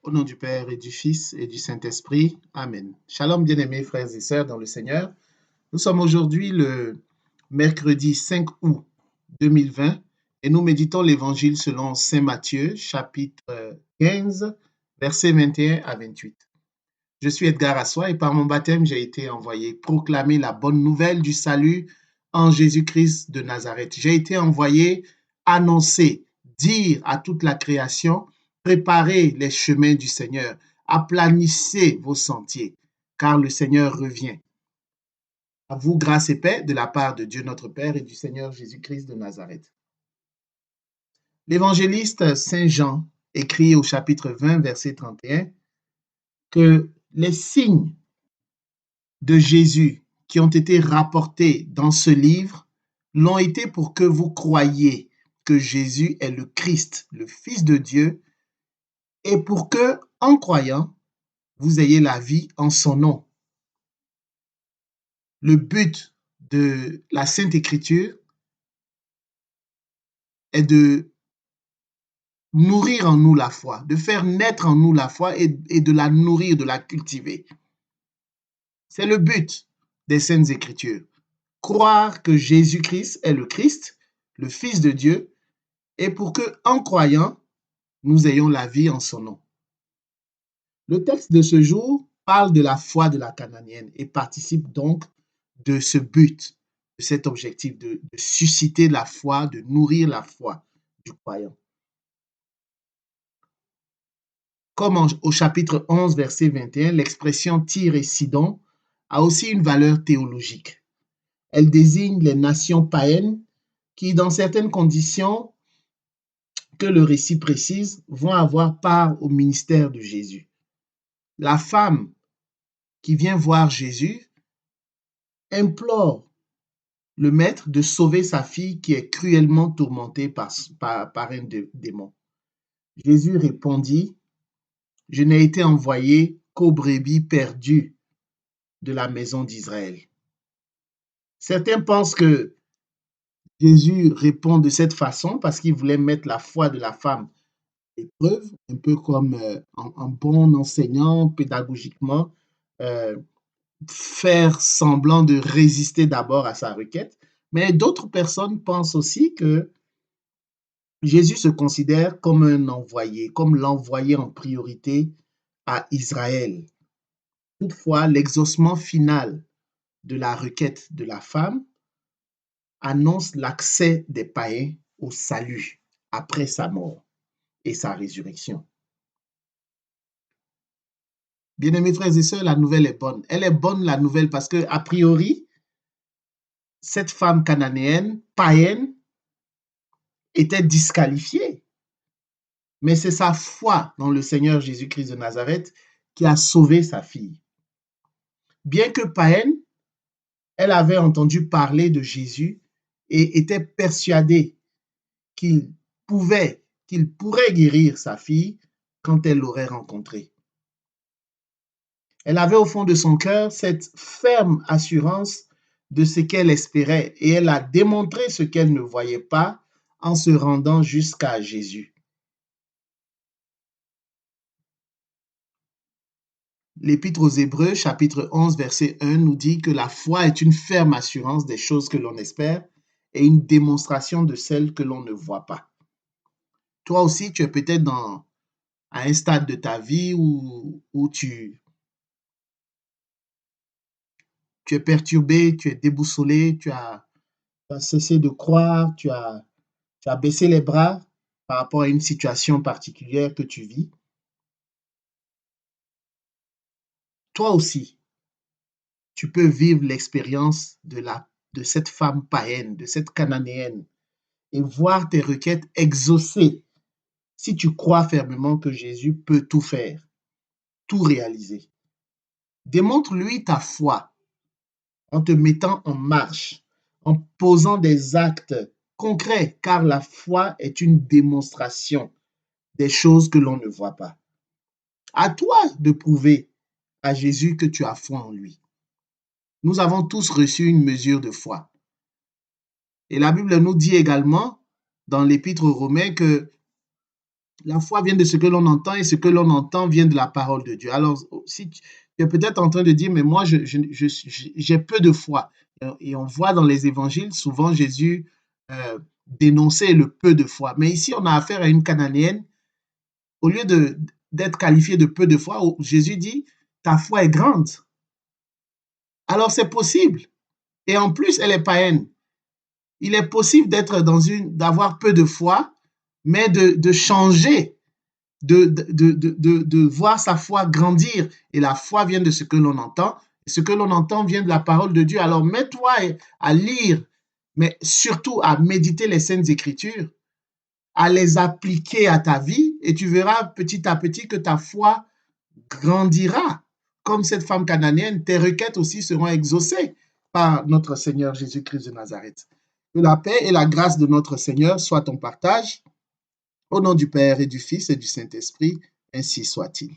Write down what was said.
Au nom du Père et du Fils et du Saint-Esprit. Amen. Shalom, bien-aimés frères et sœurs dans le Seigneur. Nous sommes aujourd'hui le mercredi 5 août 2020 et nous méditons l'Évangile selon Saint Matthieu, chapitre 15, versets 21 à 28. Je suis Edgar Assois et par mon baptême, j'ai été envoyé proclamer la bonne nouvelle du salut en Jésus-Christ de Nazareth. J'ai été envoyé annoncer, dire à toute la création: préparez les chemins du Seigneur, aplanissez vos sentiers, car le Seigneur revient. À vous, grâce et paix de la part de Dieu notre Père et du Seigneur Jésus-Christ de Nazareth. L'évangéliste Saint Jean écrit au chapitre 20, verset 31, que les signes de Jésus qui ont été rapportés dans ce livre l'ont été pour que vous croyiez que Jésus est le Christ, le Fils de Dieu, et pour que, en croyant, vous ayez la vie en son nom. Le but de la Sainte Écriture est de nourrir en nous la foi, de faire naître en nous la foi et de la nourrir, de la cultiver. C'est le but des Saintes Écritures. Croire que Jésus-Christ est le Christ, le Fils de Dieu, et pour que, en croyant, nous ayons la vie en son nom. Le texte de ce jour parle de la foi de la Cananéenne et participe donc de ce but, de cet objectif de susciter la foi, de nourrir la foi du croyant. Comme au chapitre 11, verset 21, l'expression Tyr et Sidon a aussi une valeur théologique. Elle désigne les nations païennes qui, dans certaines conditions que le récit précise, vont avoir part au ministère de Jésus. La femme qui vient voir Jésus implore le maître de sauver sa fille qui est cruellement tourmentée par un démon. Jésus répondit: « Je n'ai été envoyé qu'aux brebis perdues de la maison d'Israël. » Certains pensent que Jésus répond de cette façon parce qu'il voulait mettre la foi de la femme à l'épreuve, un peu comme un bon enseignant pédagogiquement, faire semblant de résister d'abord à sa requête. Mais d'autres personnes pensent aussi que Jésus se considère comme un envoyé, comme l'envoyé en priorité à Israël. Toutefois, l'exaucement final de la requête de la femme annonce l'accès des païens au salut après sa mort et sa résurrection. Bien-aimés frères et sœurs, la nouvelle est bonne. Elle est bonne, la nouvelle, parce que, a priori, cette femme cananéenne, païenne, était disqualifiée. Mais c'est sa foi dans le Seigneur Jésus-Christ de Nazareth qui a sauvé sa fille. Bien que païenne, elle avait entendu parler de Jésus et était persuadée qu'il pourrait guérir sa fille quand elle l'aurait rencontré. Elle avait au fond de son cœur cette ferme assurance de ce qu'elle espérait et elle a démontré ce qu'elle ne voyait pas en se rendant jusqu'à Jésus. L'Épître aux Hébreux, chapitre 11, verset 1, nous dit que la foi est une ferme assurance des choses que l'on espère et une démonstration de celles que l'on ne voit pas. Toi aussi, tu es peut-être à un stade de ta vie où tu es perturbé, tu es déboussolé, tu as cessé de croire, tu as baissé les bras par rapport à une situation particulière que tu vis. Toi aussi, tu peux vivre l'expérience de cette femme païenne, de cette cananéenne, et voir tes requêtes exaucées si tu crois fermement que Jésus peut tout faire, tout réaliser. Démontre-lui ta foi en te mettant en marche, en posant des actes concrets, car la foi est une démonstration des choses que l'on ne voit pas. À toi de prouver à Jésus que tu as foi en lui. Nous avons tous reçu une mesure de foi. Et la Bible nous dit également, dans l'Épître aux Romains, que La foi vient de ce que l'on entend et ce que l'on entend vient de la parole de Dieu. Alors, si tu es peut-être en train de dire, mais moi, j'ai peu de foi. Et on voit dans les évangiles, souvent Jésus dénonçait le peu de foi. Mais ici, on a affaire à une Cananéenne. Au lieu d'être qualifiée de peu de foi, Jésus dit, ta foi est grande. Alors, c'est possible. Et en plus, elle est païenne. Il est possible d'avoir peu de foi, mais de changer, de voir sa foi grandir. Et la foi vient de ce que l'on entend. Et ce que l'on entend vient de la parole de Dieu. Alors mets-toi à lire, mais surtout à méditer les Saintes Écritures, à les appliquer à ta vie, et tu verras petit à petit que ta foi grandira. Comme cette femme cananéenne, tes requêtes aussi seront exaucées par notre Seigneur Jésus-Christ de Nazareth. Que la paix et la grâce de notre Seigneur soient ton partage. Au nom du Père et du Fils et du Saint-Esprit, ainsi soit-il.